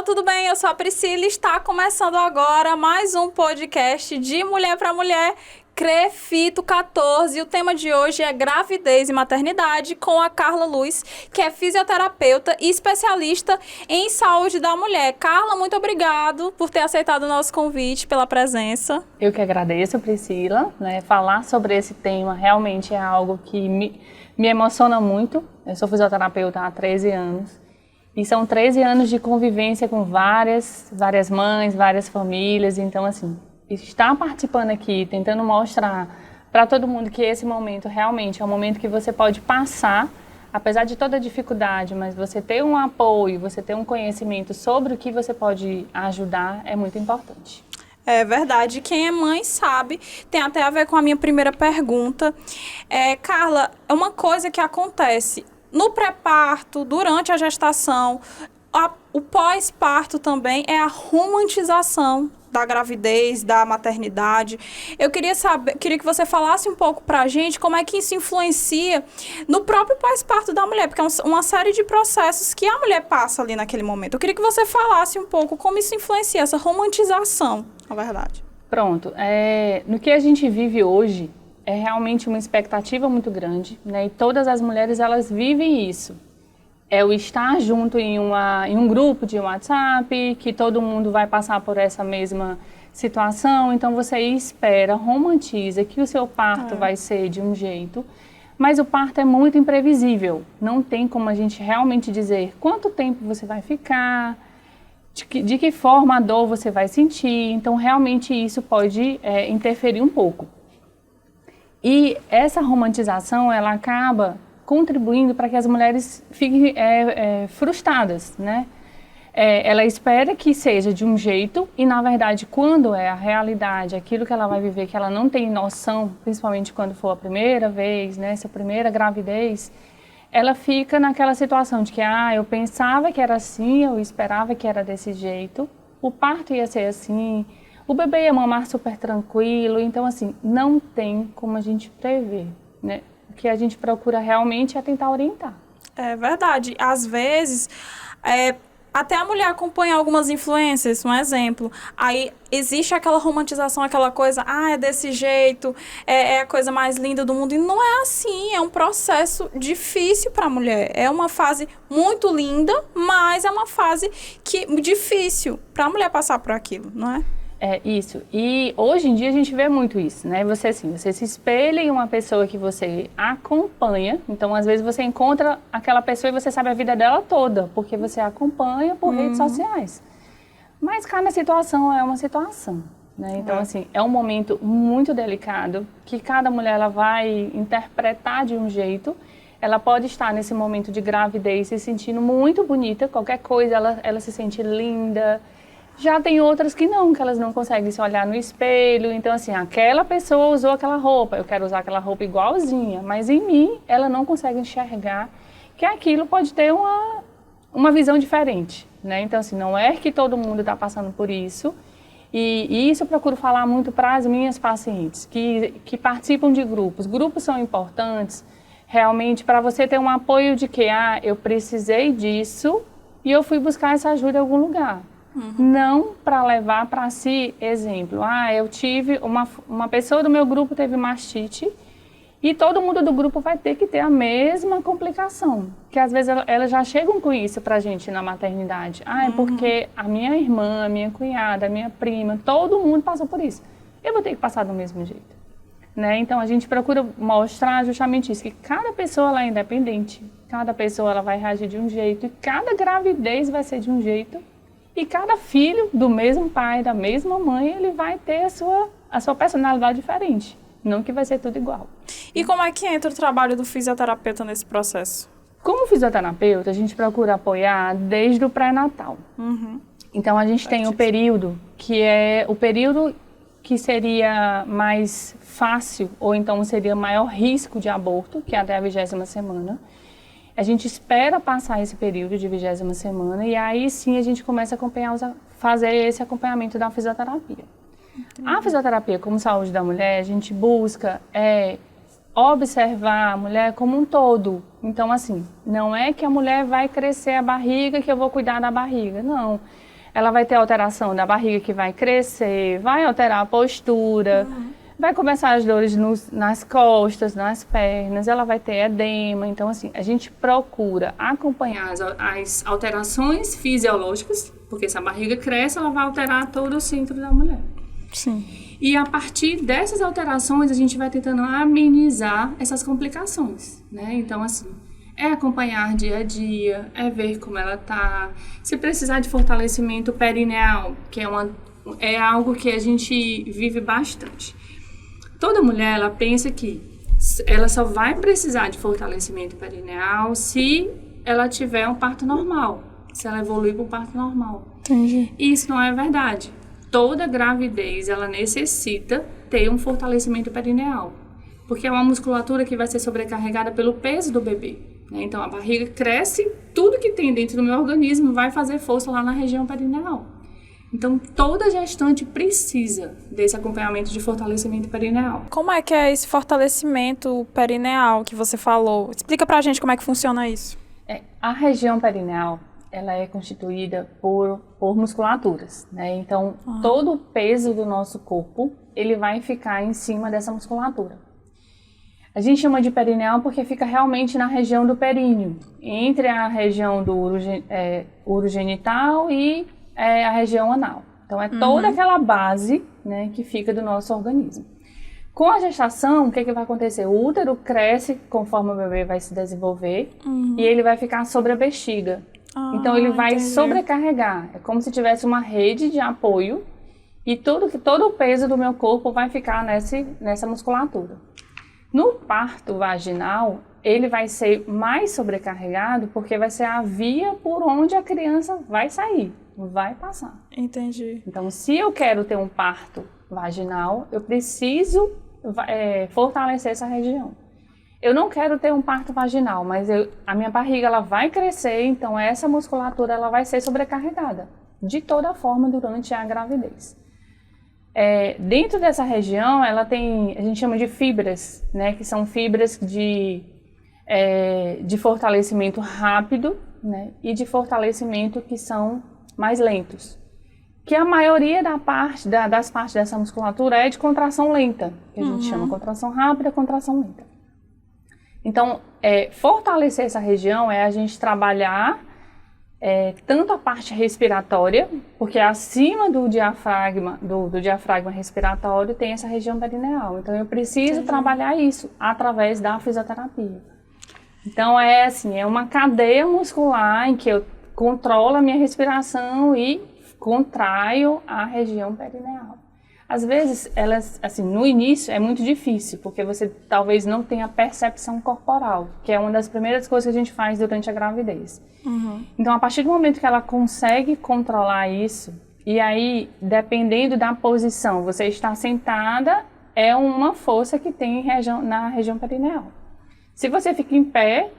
tudo bem? Eu sou a Priscila e está começando agora mais um podcast de Mulher para Mulher, CREFITO 14. E o tema de hoje é gravidez e maternidade com a Carla Luz, que é fisioterapeuta e especialista em saúde da mulher. Carla, muito obrigado por ter aceitado o nosso convite, pela presença. Eu que agradeço, Priscila, falar sobre esse tema realmente é algo que me emociona muito. Eu sou fisioterapeuta há 13 anos. E são 13 anos de convivência com várias mães, várias famílias. Então, assim, estar participando aqui, tentando mostrar para todo mundo que esse momento realmente é um momento que você pode passar, apesar de toda a dificuldade, mas você ter um apoio, você ter um conhecimento sobre o que você pode ajudar é muito importante. É verdade. Quem é mãe sabe. Tem até a ver com a minha primeira pergunta. Carla, é uma coisa que acontece no pré-parto, durante a gestação, o pós-parto também é a romantização da gravidez, da maternidade. Eu queria que você falasse um pouco pra gente como é que isso influencia no próprio pós-parto da mulher, porque é uma série de processos que a mulher passa ali naquele momento. Eu queria que você falasse um pouco como isso influencia, essa romantização, na verdade. Pronto. No que a gente vive hoje, é realmente uma expectativa muito grande, né? E todas as mulheres, elas vivem isso. É o estar junto em um grupo de WhatsApp, que todo mundo vai passar por essa mesma situação. Então, você espera, romantiza que o seu parto vai ser de um jeito, mas o parto é muito imprevisível. Não tem como a gente realmente dizer quanto tempo você vai ficar, de que forma a dor você vai sentir. Então, realmente, isso pode interferir um pouco. E essa romantização, ela acaba contribuindo para que as mulheres fiquem frustradas, né? Ela espera que seja de um jeito e, na verdade, quando é a realidade, aquilo que ela vai viver, que ela não tem noção, principalmente quando for a primeira vez, né, essa primeira gravidez, ela fica naquela situação de que, eu pensava que era assim, eu esperava que era desse jeito, o parto ia ser assim, o bebê ia mamar super tranquilo. Então, assim, não tem como a gente prever, né? O que a gente procura realmente é tentar orientar. É verdade. Às vezes, até a mulher acompanha algumas influências, um exemplo. Aí existe aquela romantização, aquela coisa, é desse jeito, é a coisa mais linda do mundo. E não é assim, é um processo difícil para a mulher. É uma fase muito linda, mas é uma fase difícil para a mulher passar por aquilo, não é? É isso. E hoje em dia a gente vê muito isso, né? Você se espelha em uma pessoa que você acompanha. Então, às vezes, você encontra aquela pessoa e você sabe a vida dela toda, porque você acompanha por redes sociais. Mas cada situação é uma situação, né? Então, assim, é um momento muito delicado, que cada mulher ela vai interpretar de um jeito. Ela pode estar nesse momento de gravidez se sentindo muito bonita, qualquer coisa ela se sente linda. Já tem outras que elas não conseguem se olhar no espelho. Então, assim, aquela pessoa usou aquela roupa, eu quero usar aquela roupa igualzinha. Mas em mim, ela não consegue enxergar que aquilo pode ter uma visão diferente, né? Então, assim, não é que todo mundo está passando por isso. E isso eu procuro falar muito para as minhas pacientes, que participam de grupos. Grupos são importantes, realmente, para você ter um apoio de que, eu precisei disso e eu fui buscar essa ajuda em algum lugar. Não para levar para si exemplo. Eu tive uma pessoa do meu grupo teve mastite e todo mundo do grupo vai ter que ter a mesma complicação. Que às vezes elas já chegam com isso para a gente na maternidade. É porque a minha irmã, a minha cunhada, a minha prima, todo mundo passou por isso. Eu vou ter que passar do mesmo jeito. Né? Então a gente procura mostrar justamente isso, que cada pessoa ela é independente, cada pessoa ela vai reagir de um jeito e cada gravidez vai ser de um jeito. E cada filho do mesmo pai, da mesma mãe, ele vai ter a sua personalidade diferente. Não que vai ser tudo igual. E como é que entra o trabalho do fisioterapeuta nesse processo? Como fisioterapeuta, a gente procura apoiar desde o pré-natal. Então, a gente tem o período que é o período que seria mais fácil, ou então seria maior risco de aborto, que é até a 20ª semana. A gente espera passar esse período de 20ª semana e aí sim a gente começa a fazer esse acompanhamento da fisioterapia. Entendi. A fisioterapia como saúde da mulher, a gente busca observar a mulher como um todo. Então, assim, não é que a mulher vai crescer a barriga que eu vou cuidar da barriga, não. ela vai ter alteração da barriga que vai crescer, vai alterar a postura, vai começar as dores nas costas, nas pernas, ela vai ter edema. Então, assim, a gente procura acompanhar as alterações fisiológicas, porque se a barriga cresce, ela vai alterar todo o centro da mulher. Sim. E a partir dessas alterações, a gente vai tentando amenizar essas complicações, né? Então, assim, é acompanhar dia a dia, é ver como ela tá. Se precisar de fortalecimento perineal, que é algo que a gente vive bastante. Toda mulher, ela pensa que ela só vai precisar de fortalecimento perineal se ela tiver um parto normal, se ela evoluir para um parto normal. Entendi. Isso não é verdade. Toda gravidez, ela necessita ter um fortalecimento perineal, porque é uma musculatura que vai ser sobrecarregada pelo peso do bebê, né? Então, a barriga cresce, tudo que tem dentro do meu organismo vai fazer força lá na região perineal. Então, toda gestante precisa desse acompanhamento de fortalecimento perineal. Como é que é esse fortalecimento perineal que você falou? Explica pra gente como é que funciona isso. A região perineal, ela é constituída por musculaturas, né? Então, todo o peso do nosso corpo, ele vai ficar em cima dessa musculatura. A gente chama de perineal porque fica realmente na região do períneo, entre a região do urogenital e a região anal. Então, é toda aquela base, né, que fica do nosso organismo. Com a gestação, o que vai acontecer? O útero cresce conforme o bebê vai se desenvolver e ele vai ficar sobre a bexiga. Então, ele vai sobrecarregar. É como se tivesse uma rede de apoio e todo o peso do meu corpo vai ficar nessa musculatura. No parto vaginal, ele vai ser mais sobrecarregado porque vai ser a via por onde a criança vai sair, vai passar. Entendi. Então, se eu quero ter um parto vaginal, eu preciso fortalecer essa região. Eu não quero ter um parto vaginal, mas a minha barriga ela vai crescer, então essa musculatura ela vai ser sobrecarregada de toda forma durante a gravidez. Dentro dessa região, ela tem, a gente chama de fibras, né, que são fibras de fortalecimento rápido, né, e de fortalecimento que são mais lentos. Que a maioria das partes dessa musculatura é de contração lenta, que a gente chama contração rápida, contração lenta. Então, fortalecer essa região é a gente trabalhar tanto a parte respiratória, porque acima do diafragma respiratório tem essa região perineal. Então, eu preciso trabalhar isso através da fisioterapia. Então, é uma cadeia muscular em que eu controlo a minha respiração e contraio a região perineal. Às vezes, no início é muito difícil, porque você talvez não tenha percepção corporal, que é uma das primeiras coisas que a gente faz durante a gravidez. Então, a partir do momento que ela consegue controlar isso, e aí, dependendo da posição, você está sentada, é uma força que tem na região perineal. Se você fica em pé,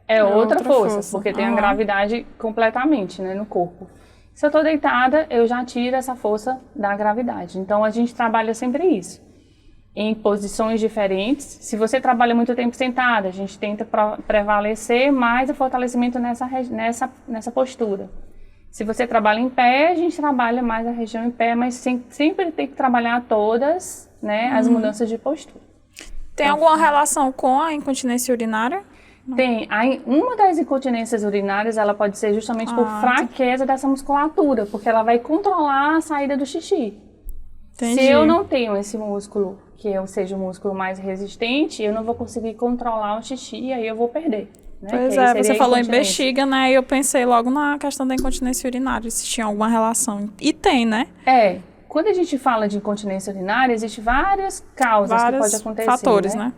é outra força, porque tem a gravidade completamente, né, no corpo. Se eu estou deitada, eu já tiro essa força da gravidade. Então, a gente trabalha sempre isso, em posições diferentes. Se você trabalha muito tempo sentada, a gente tenta prevalecer mais o fortalecimento nessa postura. Se você trabalha em pé, a gente trabalha mais a região em pé, mas sempre tem que trabalhar todas, né, as mudanças de postura. Tem alguma relação com a incontinência urinária? Tem. Uma das incontinências urinárias, ela pode ser justamente por fraqueza dessa musculatura, porque ela vai controlar a saída do xixi. Entendi. Se eu não tenho esse músculo, que seja o músculo mais resistente, eu não vou conseguir controlar o xixi e aí eu vou perder. Né? Pois você falou em bexiga, né? E eu pensei logo na questão da incontinência urinária, se tinha alguma relação. E tem, né? Quando a gente fala de incontinência urinária, existem várias causas que podem acontecer. Fatores, né?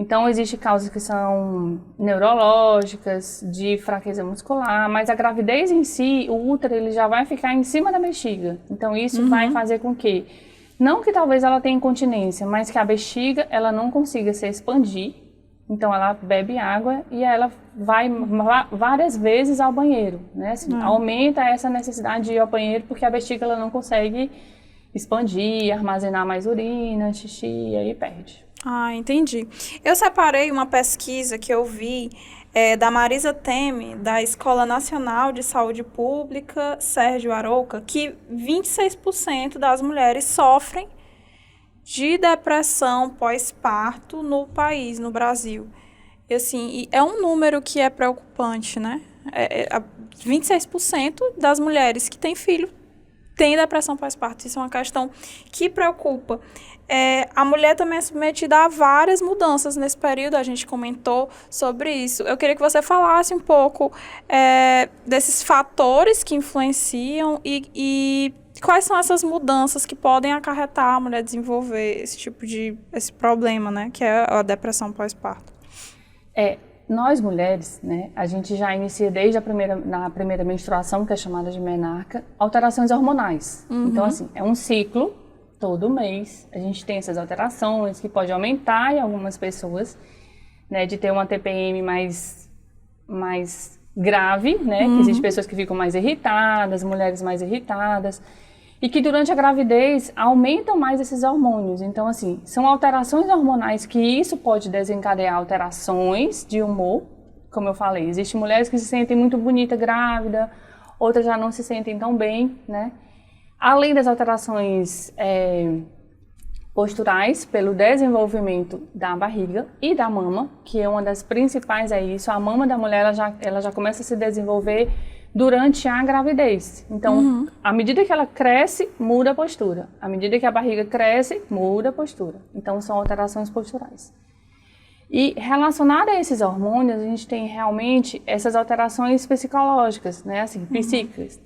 Então, existem causas que são neurológicas, de fraqueza muscular, mas a gravidez em si, o útero, ele já vai ficar em cima da bexiga. Então, isso vai fazer com que, não que talvez ela tenha incontinência, mas que a bexiga, ela não consiga se expandir. Então, ela bebe água e ela vai várias vezes ao banheiro, né? Assim, aumenta essa necessidade de ir ao banheiro porque a bexiga, ela não consegue expandir, armazenar mais urina, xixi, e aí perde. Entendi. Eu separei uma pesquisa que eu vi da Marisa Teme, da Escola Nacional de Saúde Pública, Sérgio Arouca, que 26% das mulheres sofrem de depressão pós-parto no país, no Brasil. E, assim, é um número que é preocupante, né? 26% das mulheres que têm filho têm depressão pós-parto. Isso é uma questão que preocupa. A mulher também é submetida a várias mudanças nesse período, a gente comentou sobre isso. Eu queria que você falasse um pouco desses fatores que influenciam e quais são essas mudanças que podem acarretar a mulher desenvolver esse problema, né, que é a depressão pós-parto. Nós mulheres, né, a gente já inicia desde na primeira menstruação, que é chamada de menarca, alterações hormonais. Então, assim, é um ciclo, todo mês a gente tem essas alterações que pode aumentar em algumas pessoas, né, de ter uma TPM mais grave, né, que existem pessoas que ficam mais irritadas, mulheres mais irritadas, e que durante a gravidez aumentam mais esses hormônios. Então, assim, são alterações hormonais que isso pode desencadear alterações de humor, como eu falei. Existem mulheres que se sentem muito bonita grávida, outras já não se sentem tão bem, né? Além das alterações posturais, pelo desenvolvimento da barriga e da mama, que é uma das principais, isso. A mama da mulher, ela já começa a se desenvolver durante a gravidez. Então, à medida que ela cresce, muda a postura. À medida que a barriga cresce, muda a postura. Então, são alterações posturais. E relacionada a esses hormônios, a gente tem realmente essas alterações psicológicas, né? Assim, psíquicas.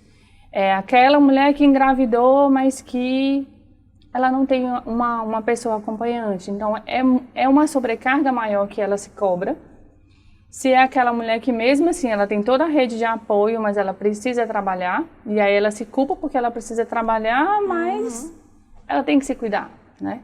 Aquela mulher que engravidou, mas que ela não tem uma pessoa acompanhante. Então, é uma sobrecarga maior que ela se cobra. Se é aquela mulher que mesmo assim, ela tem toda a rede de apoio, mas ela precisa trabalhar, e aí ela se culpa porque ela precisa trabalhar, mas ela tem que se cuidar, né?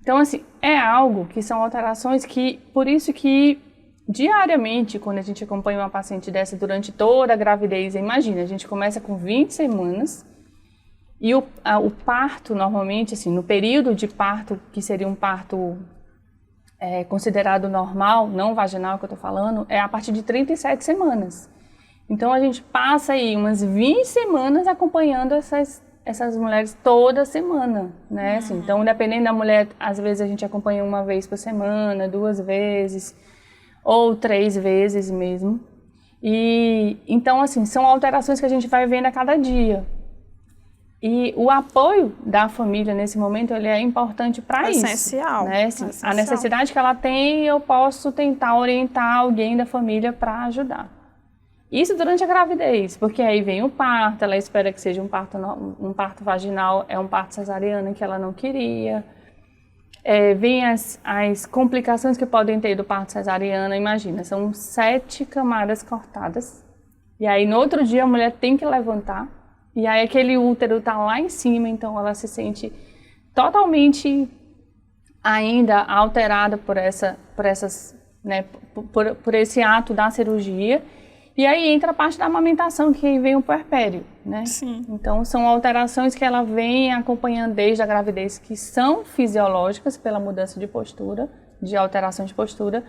Então, assim, é algo que são alterações que, por isso que diariamente, quando a gente acompanha uma paciente dessa durante toda a gravidez, imagina, a gente começa com 20 semanas, e o parto, normalmente, assim, no período de parto, que seria um parto considerado normal, não vaginal que eu estou falando, é a partir de 37 semanas. Então, a gente passa aí umas 20 semanas acompanhando essas mulheres toda semana, né? Assim, então, dependendo da mulher, às vezes a gente acompanha uma vez por semana, 2 vezes, ou 3 vezes mesmo. E, então, assim, são alterações que a gente vai vendo a cada dia. E o apoio da família nesse momento, ele é importante para isso. Essencial. Né? Assim, essencial. A necessidade que ela tem, eu posso tentar orientar alguém da família para ajudar. Isso durante a gravidez, porque aí vem o parto, ela espera que seja um parto vaginal, é um parto cesariano que ela não queria. Vem as complicações que podem ter do parto cesariano, imagina, são 7 camadas cortadas. E aí no outro dia a mulher tem que levantar. E aí aquele útero está lá em cima, então ela se sente totalmente ainda alterada por esse ato da cirurgia. E aí entra a parte da amamentação, que vem o puerpério, né? Sim. Então são alterações que ela vem acompanhando desde a gravidez, que são fisiológicas pela mudança de postura, de alteração de postura,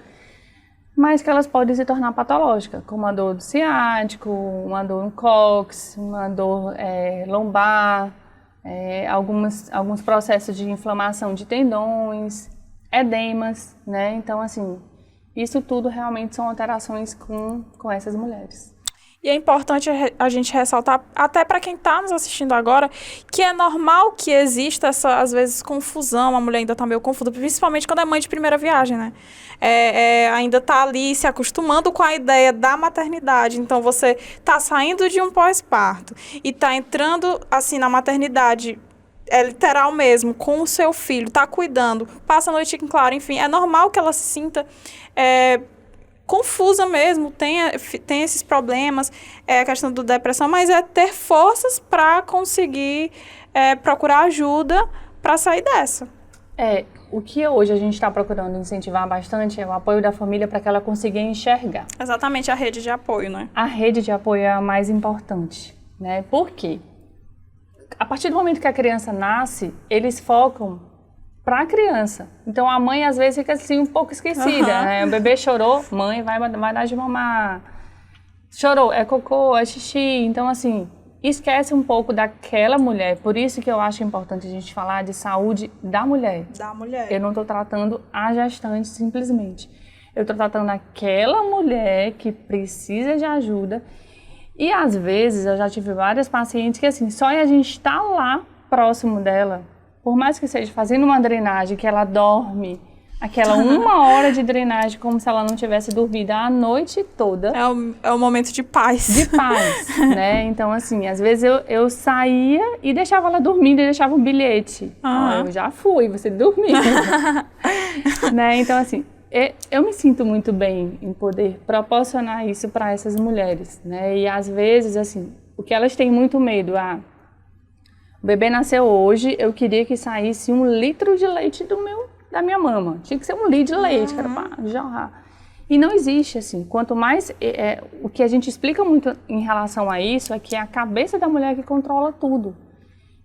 mas que elas podem se tornar patológicas, como a dor do ciático, uma dor no cóccix, uma dor lombar, alguns processos de inflamação de tendões, edemas, né? Então, assim, isso tudo realmente são alterações com essas mulheres. E é importante a gente ressaltar, até para quem está nos assistindo agora, que é normal que exista essa, às vezes, confusão, a mulher ainda está meio confusa, principalmente quando é mãe de primeira viagem, né? Ainda está ali se acostumando com a ideia da maternidade. Então, você está saindo de um pós-parto e está entrando, assim, na maternidade, literal mesmo, com o seu filho, está cuidando, passa a noite em claro, enfim, é normal que ela se sinta confusa mesmo, tem esses problemas, a questão da depressão, mas é ter forças para conseguir procurar ajuda para sair dessa. O que hoje a gente está procurando incentivar bastante é o apoio da família para que ela consiga enxergar. Exatamente, a rede de apoio, né? A rede de apoio é a mais importante, né? Por quê? A partir do momento que a criança nasce, eles focam para a criança. Então a mãe às vezes fica assim um pouco esquecida, né? O bebê chorou, mãe vai dar de mamar. Chorou, é cocô, é xixi. Então assim, esquece um pouco daquela mulher. Por isso que eu acho importante a gente falar de saúde da mulher. Da mulher. Eu não estou tratando a gestante simplesmente. Eu estou tratando aquela mulher que precisa de ajuda. E às vezes eu já tive várias pacientes que assim, só a gente estar lá próximo dela, por mais que seja fazendo uma drenagem, que ela dorme, aquela 1 hora de drenagem como se ela não tivesse dormido a noite toda. É o momento de paz. De paz, né? Então assim, às vezes eu saía e deixava ela dormindo e deixava um bilhete. Ó, eu já fui, você dormiu. Né? Então assim, eu me sinto muito bem em poder proporcionar isso para essas mulheres, né? E às vezes, assim, o que elas têm muito medo, o bebê nasceu hoje, eu queria que saísse 1 litro de leite da minha mama. Tinha que ser 1 litro de leite, cara, pra jorrar. E não existe, assim, quanto mais... o que a gente explica muito em relação a isso é que é a cabeça da mulher que controla tudo.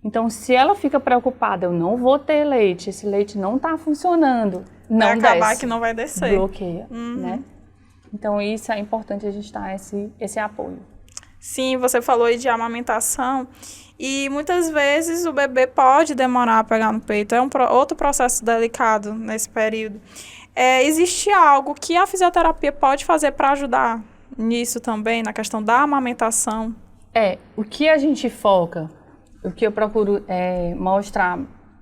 Então, se ela fica preocupada, eu não vou ter leite, esse leite não está funcionando, não vai acabar desce, que não vai descer. Bloqueia, né? Então, isso é importante a gente dar esse apoio. Sim, você falou aí de amamentação e muitas vezes o bebê pode demorar a pegar no peito. É outro processo delicado nesse período. Existe algo que a fisioterapia pode fazer para ajudar nisso também, na questão da amamentação? O que a gente foca, o que eu procuro mostrar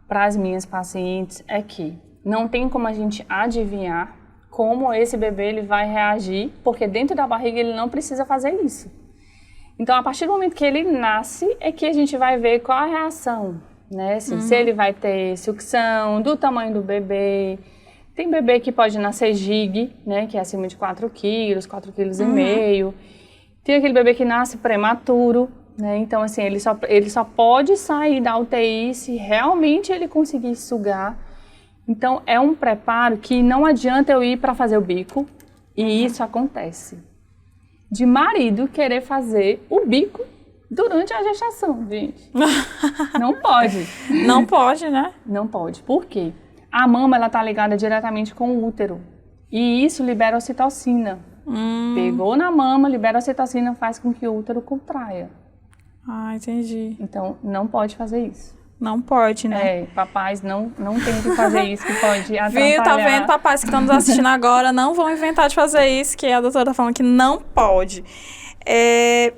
para as minhas pacientes é que não tem como a gente adivinhar como esse bebê ele vai reagir, porque dentro da barriga ele não precisa fazer isso. Então, a partir do momento que ele nasce, é que a gente vai ver qual a reação, né? Assim, se ele vai ter sucção, do tamanho do bebê. Tem bebê que pode nascer gig, né? Que é acima de 4 quilos, 4,5 quilos. Tem aquele bebê que nasce prematuro, né? Então, assim, ele só pode sair da UTI se realmente ele conseguir sugar. Então, é um preparo que não adianta eu ir para fazer o bico, e isso acontece. De marido querer fazer o bico durante a gestação, gente. Não pode. Não pode, né? Não pode. Por quê? A mama, ela tá ligada diretamente com o útero. E isso libera ocitocina. Pegou na mama, libera ocitocina, faz com que o útero contraia. Entendi. Então, não pode fazer isso. Não pode, né? Papais não tentem fazer isso, que pode atrapalhar. Viu? Tá vendo, papais que estão nos assistindo agora, não vão inventar de fazer isso, que a doutora tá falando que não pode.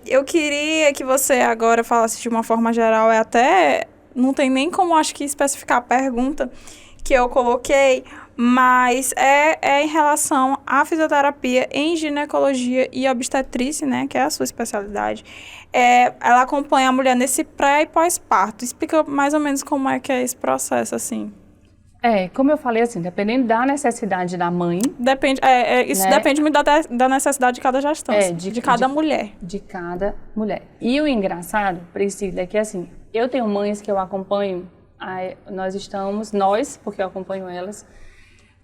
Eu queria que você agora falasse de uma forma geral, não tem nem como, acho que, especificar a pergunta que eu coloquei, mas em relação à fisioterapia em ginecologia e obstetrícia, né, que é a sua especialidade. Ela acompanha a mulher nesse pré e pós-parto. Explica mais ou menos como é que é esse processo, assim. Como eu falei, assim, dependendo da necessidade da mãe... Isso, né? Depende muito da necessidade de cada gestante, de cada mulher. De cada mulher. E o engraçado, Priscila, é que, assim, eu tenho mães que eu acompanho, porque eu acompanho elas,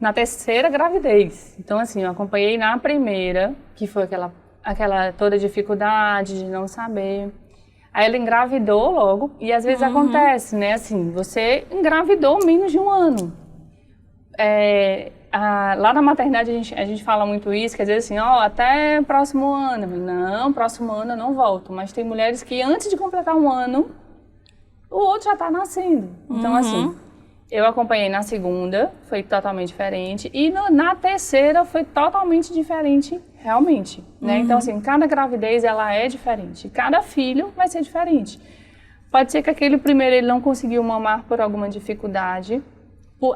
na 3ª gravidez. Então, assim, eu acompanhei na primeira, que foi aquela toda dificuldade de não saber. Aí ela engravidou logo, e às vezes acontece, né? Assim, você engravidou menos de 1 ano. Lá na maternidade a gente fala muito isso, quer dizer assim, até próximo ano. Não, próximo ano eu não volto. Mas tem mulheres que antes de completar 1 ano, o outro já está nascendo. Então, assim, eu acompanhei na 2ª, foi totalmente diferente. E na 3ª foi totalmente diferente, realmente. Né? Então, assim, cada gravidez ela é diferente. Cada filho vai ser diferente. Pode ser que aquele primeiro ele não conseguiu mamar por alguma dificuldade,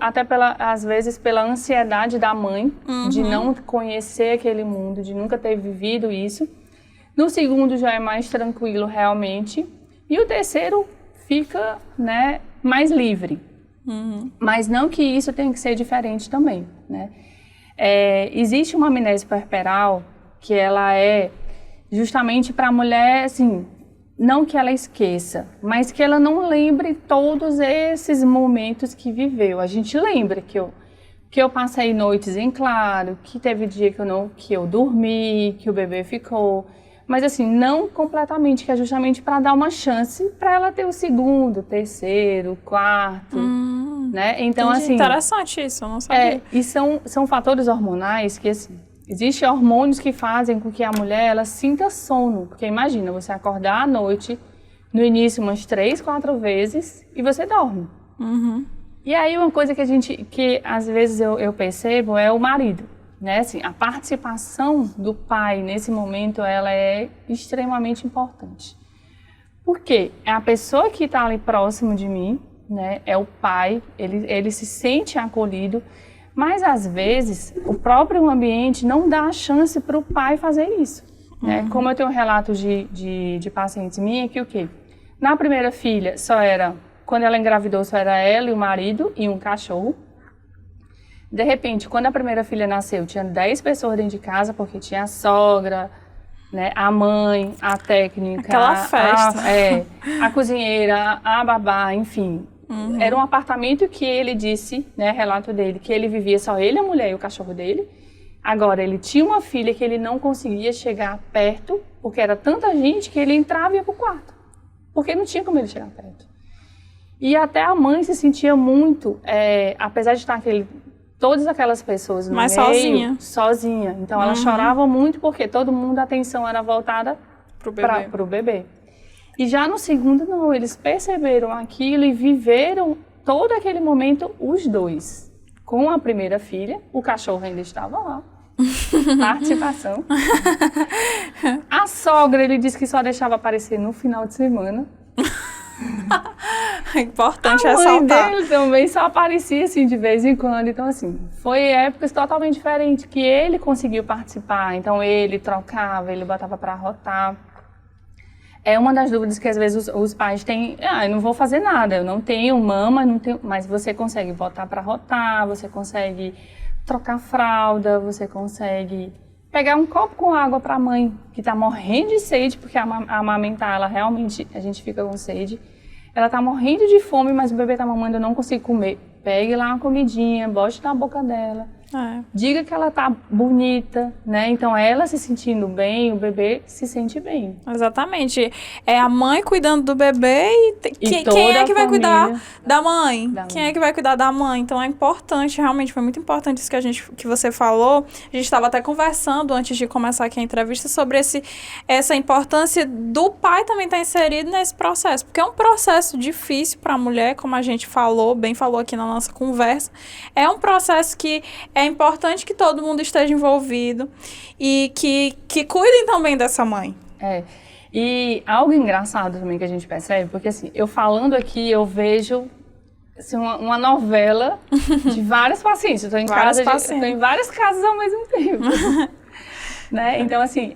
até às vezes pela ansiedade da mãe, de não conhecer aquele mundo, de nunca ter vivido isso. No 2º já é mais tranquilo, realmente. E o 3º fica, né, mais livre. Mas não que isso tenha que ser diferente também, né? Existe uma amnésia puerperal que ela é justamente para a mulher, assim, não que ela esqueça, mas que ela não lembre todos esses momentos que viveu. A gente lembra que eu passei noites em claro, que teve dia que eu dormi, que o bebê ficou, mas assim, não completamente, que é justamente para dar uma chance para ela ter o segundo, terceiro, quarto, né? Então, Entendi. assim... Interessante isso, eu não sabia. e são fatores hormonais que, assim, existem hormônios que fazem com que a mulher, ela sinta sono. Porque imagina, você acordar à noite, no início umas 3, 4 vezes, e você dorme. E aí uma coisa que às vezes eu percebo é o marido, né? Assim, a participação do pai nesse momento, ela é extremamente importante. Por quê? É a pessoa que está ali próximo de mim, né? É o pai, ele se sente acolhido, mas às vezes o próprio ambiente não dá a chance para o pai fazer isso, né? Como eu tenho relatos de pacientes minhas que o quê? Na primeira filha, quando ela engravidou, só era ela e o marido e um cachorro. De repente, quando a primeira filha nasceu, tinha 10 pessoas dentro de casa, porque tinha a sogra, né, a mãe, a técnica, aquela festa. A cozinheira, a babá, enfim. Era um apartamento que ele disse, né, relato dele, que ele vivia só ele, a mulher e o cachorro dele. Agora, ele tinha uma filha que ele não conseguia chegar perto, porque era tanta gente que ele entrava e ia pro quarto. Porque não tinha como ele chegar perto. E até a mãe se sentia muito, apesar de estar todas aquelas pessoas no meio, sozinha. Então, ela chorava muito porque todo mundo, a atenção era voltada pro bebê. E já no segundo, não, eles perceberam aquilo e viveram todo aquele momento os dois. Com a primeira filha, o cachorro ainda estava lá. Participação. A sogra, ele disse que só deixava aparecer no final de semana. É importante ressaltar. A mãe dele também só aparecia assim de vez em quando. Então, assim, foi épocas totalmente diferentes que ele conseguiu participar. Então, ele trocava, ele botava para rotar. É uma das dúvidas que às vezes os pais têm. Eu não vou fazer nada, eu não tenho mama, mas você consegue botar para rotar, você consegue trocar fralda, você consegue pegar um copo com água para a mãe que está morrendo de sede, porque amamentar, ela realmente, a gente fica com sede. Ela está morrendo de fome, mas o bebê está mamando, eu não consigo comer. Pegue lá uma comidinha, bote na boca dela. Diga que ela tá bonita, né? Então, ela se sentindo bem, o bebê se sente bem. Exatamente. É a mãe cuidando do bebê e quem é que vai cuidar da mãe? Quem é que vai cuidar da mãe? Então, é importante, realmente, foi muito importante isso que você falou. A gente estava até conversando antes de começar aqui a entrevista sobre essa importância do pai também estar inserido nesse processo. Porque é um processo difícil para a mulher, como a gente falou aqui na nossa conversa. É um processo que é importante que todo mundo esteja envolvido e que cuidem também dessa mãe. E algo engraçado também que a gente percebe, porque assim, eu falando aqui, eu vejo assim, uma novela de vários pacientes. Eu estou em várias casas ao mesmo tempo. Né? Então, assim,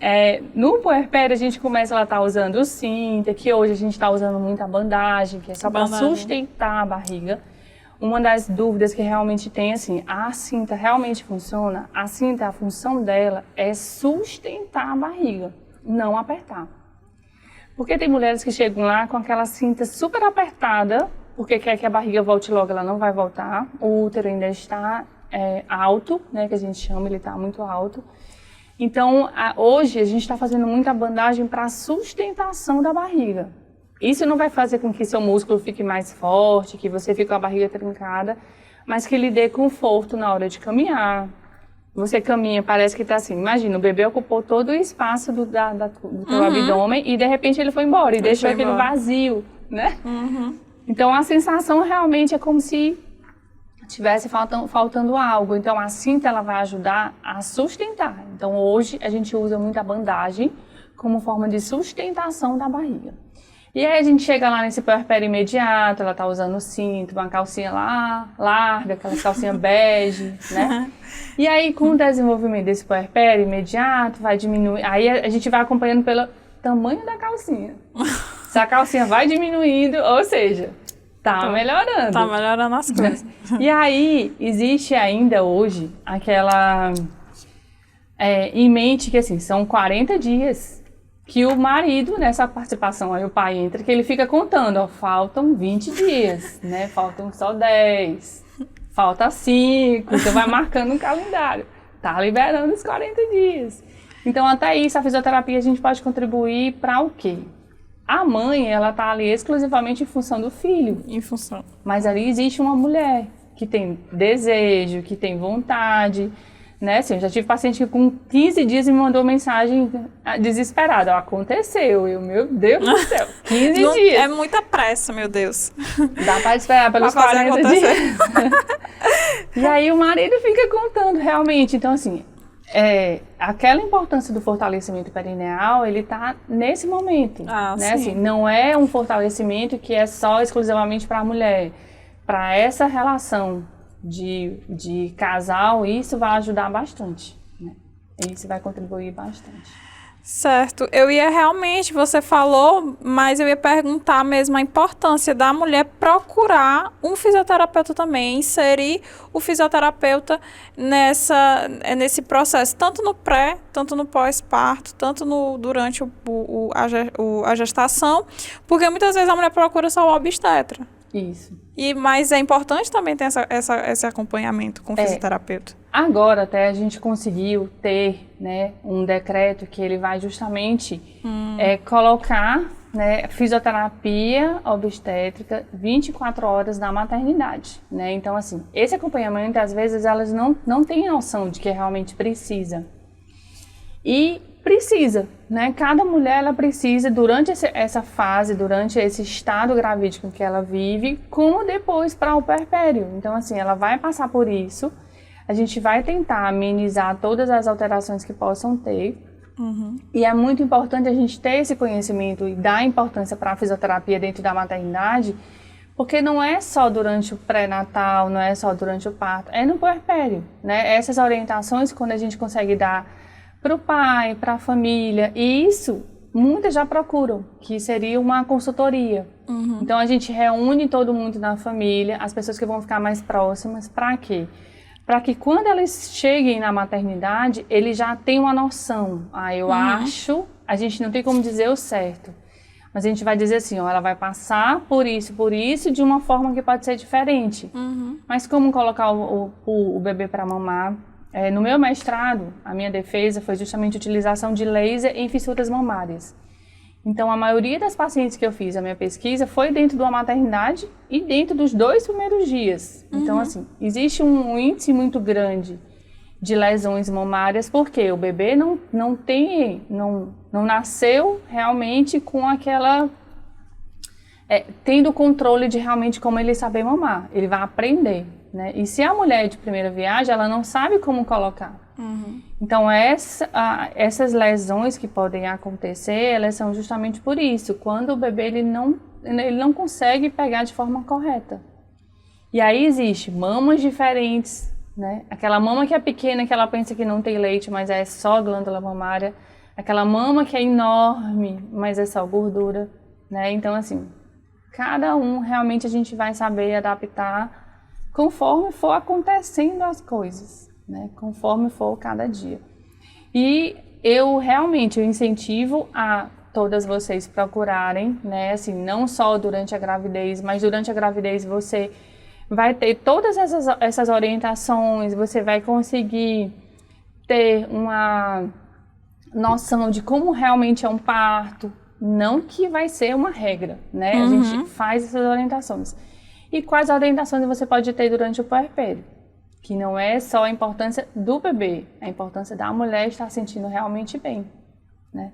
no puerpério a gente começa, ela tá usando o cinta, que hoje a gente está usando muita bandagem, que é só para sustentar a barriga. Uma das dúvidas que realmente tem, assim, a cinta realmente funciona? A cinta, a função dela é sustentar a barriga, não apertar. Porque tem mulheres que chegam lá com aquela cinta super apertada, porque quer que a barriga volte logo, ela não vai voltar. O útero ainda está alto, né, que a gente chama, ele está muito alto. Então, hoje a gente está fazendo muita bandagem para sustentação da barriga. Isso não vai fazer com que seu músculo fique mais forte, que você fique com a barriga trincada, mas que lhe dê conforto na hora de caminhar. Você caminha, parece que está assim, imagina, o bebê ocupou todo o espaço do teu abdômen e de repente ele foi embora e deixou aquele vazio, né? Então a sensação realmente é como se estivesse faltando algo. Então a cinta ela vai ajudar a sustentar. Então hoje a gente usa muito a bandagem como forma de sustentação da barriga. E aí a gente chega lá nesse puerpério imediato, ela tá usando o cinto, uma calcinha lá, larga, aquela calcinha bege, né? E aí com o desenvolvimento desse puerpério imediato, vai diminuir, aí a gente vai acompanhando pelo tamanho da calcinha. Se a calcinha vai diminuindo, ou seja, tá melhorando. Tá melhorando as coisas. E aí existe ainda hoje aquela em mente que assim, são 40 dias. Que o marido, nessa participação, aí o pai entra, que ele fica contando, faltam 20 dias, né? Faltam só 10, falta 5, você vai marcando um calendário, tá liberando os 40 dias. Então, até isso, a fisioterapia a gente pode contribuir para o quê? A mãe, ela está ali exclusivamente em função do filho. Em função. Mas ali existe uma mulher que tem desejo, que tem vontade, né? Assim, eu já tive paciente que com 15 dias me mandou mensagem desesperada. Aconteceu, meu Deus do céu, 15 dias. É muita pressa, meu Deus. Dá para esperar pelos 40 dias. E aí o marido fica contando realmente. Então, assim, aquela importância do fortalecimento perineal, ele tá nesse momento, né? Sim. Assim, não é um fortalecimento que é só exclusivamente para a mulher. Para essa relação de casal, isso vai ajudar bastante, né? Isso vai contribuir bastante. Certo. Eu ia realmente, você falou, mas eu ia perguntar mesmo a importância da mulher procurar um fisioterapeuta também, inserir o fisioterapeuta nesse processo, tanto no pré, tanto no pós-parto, tanto durante a gestação, porque muitas vezes a mulher procura só o obstetra. Isso. Mas é importante também ter esse acompanhamento com o fisioterapeuta. Agora até a gente conseguiu ter, né, um decreto que ele vai justamente colocar, né, fisioterapia obstétrica 24 horas na maternidade, né? Então, assim, esse acompanhamento, às vezes, elas não têm noção de que realmente precisa. E precisa, né? Cada mulher, ela precisa, durante essa fase, durante esse estado gravídico que ela vive, como depois para o puerpério. Então, assim, ela vai passar por isso, a gente vai tentar amenizar todas as alterações que possam ter. Uhum. E é muito importante a gente ter esse conhecimento e dar importância para a fisioterapia dentro da maternidade, porque não é só durante o pré-natal, não é só durante o parto, é no puerpério, né? Essas orientações, quando a gente consegue dar para o pai, para a família, e isso muitas já procuram, que seria uma consultoria. Uhum. Então a gente reúne todo mundo na família, as pessoas que vão ficar mais próximas, para quê? Para que quando eles cheguem na maternidade, eles já tenham uma noção. Eu acho, a gente não tem como dizer o certo, mas a gente vai dizer assim, ela vai passar por isso, de uma forma que pode ser diferente. Uhum. Mas como colocar o bebê para mamar? No meu mestrado, a minha defesa foi justamente a utilização de laser em fissuras mamárias. Então, a maioria das pacientes que eu fiz a minha pesquisa foi dentro de uma maternidade e dentro dos 2 primeiros dias. Uhum. Então, assim, existe um índice muito grande de lesões mamárias, porque o bebê não nasceu realmente com aquela... tendo o controle de realmente como ele saber mamar. Ele vai aprender. Né? E se a mulher de primeira viagem, ela não sabe como colocar. Uhum. Então, essas lesões que podem acontecer, elas são justamente por isso. Quando o bebê ele não consegue pegar de forma correta. E aí existe mamas diferentes, né? Aquela mama que é pequena, que ela pensa que não tem leite, mas é só glândula mamária. Aquela mama que é enorme, mas é só gordura. Né? Então, assim, cada um realmente a gente vai saber adaptar conforme for acontecendo as coisas, né? Conforme for cada dia. E eu realmente incentivo a todas vocês procurarem, né? Assim, não só durante a gravidez, mas durante a gravidez você vai ter todas essas orientações, você vai conseguir ter uma noção de como realmente é um parto, não que vai ser uma regra, né? Uhum. A gente faz essas orientações. E quais orientações você pode ter durante o puerpério? Que não é só a importância do bebê, a importância da mulher estar sentindo realmente bem, né?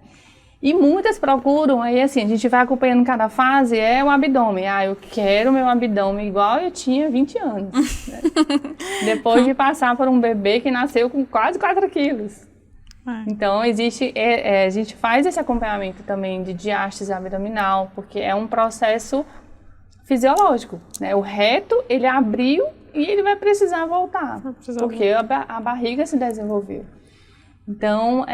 E muitas procuram, aí assim, a gente vai acompanhando cada fase, o abdômen. Eu quero meu abdômen igual eu tinha 20 anos. Né? Depois de passar por um bebê que nasceu com quase 4 quilos. Então, existe, a gente faz esse acompanhamento também de diástase abdominal, porque é um processo fisiológico, né? O reto, ele abriu e ele vai precisar voltar, porque a barriga se desenvolveu. Então,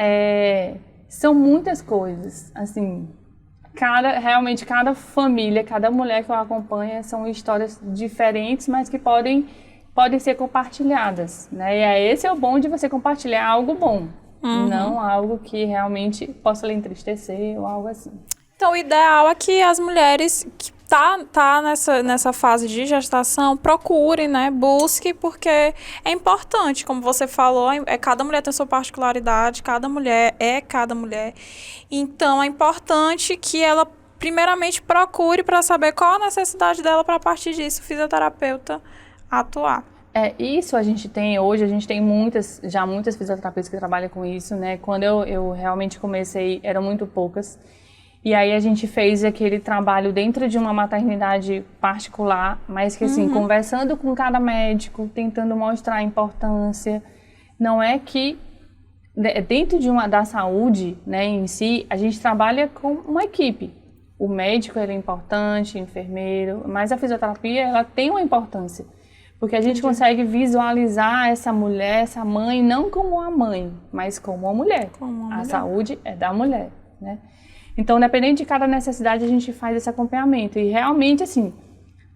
são muitas coisas, assim, realmente cada família, cada mulher que eu acompanho, são histórias diferentes, mas que podem ser compartilhadas, né? E esse é o bom de você compartilhar algo bom, não algo que realmente possa lhe entristecer ou algo assim. Então, o ideal é que as mulheres tá nessa fase de gestação, procure, né? Busque, porque é importante, como você falou, cada mulher tem sua particularidade, cada mulher. Então, é importante que ela, primeiramente, procure para saber qual a necessidade dela, para a partir disso, o fisioterapeuta atuar. Isso a gente tem muitas fisioterapeutas que trabalham com isso, né? Quando eu realmente comecei, eram muito poucas. E aí a gente fez aquele trabalho dentro de uma maternidade particular, mas que assim, conversando com cada médico, tentando mostrar a importância. Não é que dentro da saúde, né, em si, a gente trabalha com uma equipe. O médico, ele é importante, o enfermeiro, mas a fisioterapia, ela tem uma importância. Porque a gente consegue visualizar essa mulher, essa mãe, não como uma mãe, mas como uma mulher. A saúde é da mulher, né? Então, dependendo de cada necessidade, a gente faz esse acompanhamento. E realmente, assim,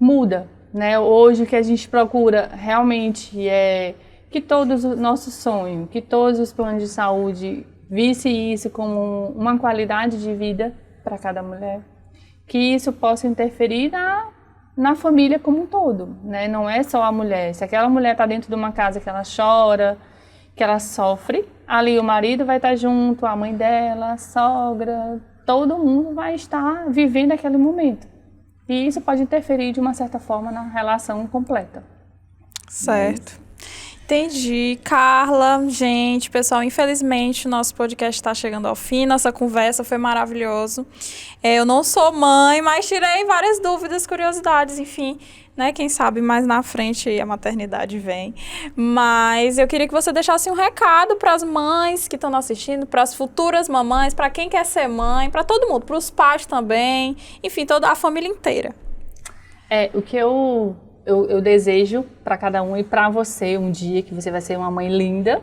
muda, né? Hoje, o que a gente procura realmente é que todos os nossos sonhos, que todos os planos de saúde vissem isso como uma qualidade de vida para cada mulher. Que isso possa interferir na família como um todo, né? Não é só a mulher. Se aquela mulher está dentro de uma casa que ela chora, que ela sofre, ali o marido vai estar junto, a mãe dela, a sogra, todo mundo vai estar vivendo aquele momento. E isso pode interferir de uma certa forma na relação completa. Certo. Entendi. Carla, gente, pessoal, infelizmente o nosso podcast está chegando ao fim, nossa conversa foi maravilhoso. Eu não sou mãe, mas tirei várias dúvidas, curiosidades, enfim, né? Quem sabe mais na frente a maternidade vem. Mas eu queria que você deixasse um recado para as mães que estão assistindo, para as futuras mamães, para quem quer ser mãe, para todo mundo, para os pais também, enfim, toda a família inteira. O que eu desejo para cada um e para você um dia que você vai ser uma mãe linda,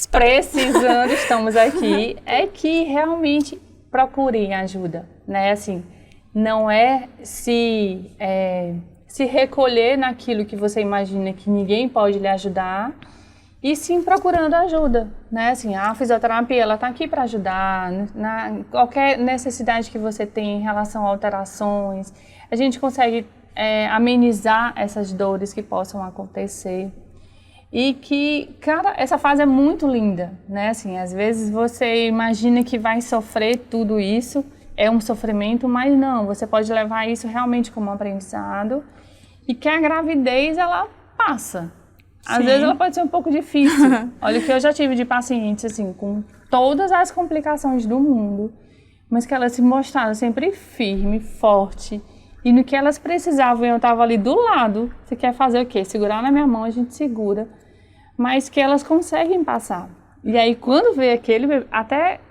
precisando, estamos aqui, é que realmente procurem ajuda, né? Assim, não é se recolher naquilo que você imagina que ninguém pode lhe ajudar, e sim procurando ajuda, né? Assim, a fisioterapia, ela está aqui para ajudar na qualquer necessidade que você tem em relação a alterações. A gente consegue amenizar essas dores que possam acontecer. E que, cara, essa fase é muito linda, né? Assim, às vezes você imagina que vai sofrer tudo isso, é um sofrimento, mas não, você pode levar isso realmente como um aprendizado e que a gravidez, ela passa. Às vezes ela pode ser um pouco difícil. Olha, o que eu já tive de pacientes, assim, com todas as complicações do mundo, mas que elas se mostraram sempre firme, forte. E no que elas precisavam, eu estava ali do lado. Você quer fazer o quê? Segurar na minha mão, a gente segura. Mas que elas conseguem passar. E aí, quando vê aquele bebê, até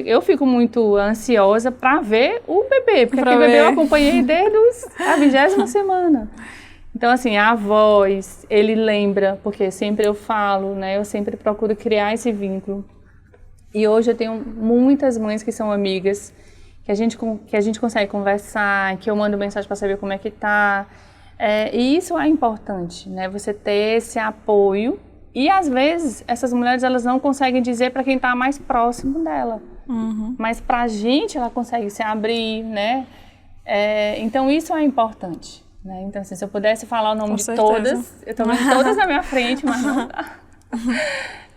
eu fico muito ansiosa para ver o bebê. Porque aquele bebê eu acompanhei desde a 20ª semana. Então, assim, a voz, ele lembra, porque sempre eu falo, né? Eu sempre procuro criar esse vínculo. E hoje eu tenho muitas mães que são amigas, que a gente consegue conversar, que eu mando mensagem para saber como é que tá. E isso é importante, né? Você ter esse apoio. E, às vezes, essas mulheres, elas não conseguem dizer para quem está mais próximo dela. Mas para a gente, ela consegue se abrir, né? Então, isso é importante, né? Então, assim, se eu pudesse falar o nome de todas, eu estou vendo todas na minha frente, mas não dá.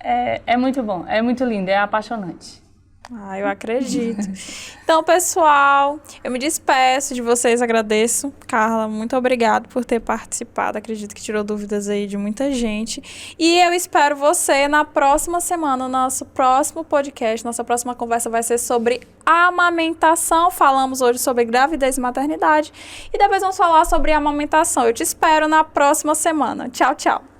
É muito bom, é muito lindo, é apaixonante. Eu acredito. Então, pessoal, eu me despeço de vocês, agradeço. Carla, muito obrigada por ter participado. Acredito que tirou dúvidas aí de muita gente. E eu espero você na próxima semana, no nosso próximo podcast. Nossa próxima conversa vai ser sobre amamentação. Falamos hoje sobre gravidez e maternidade. E depois vamos falar sobre amamentação. Eu te espero na próxima semana. Tchau, tchau.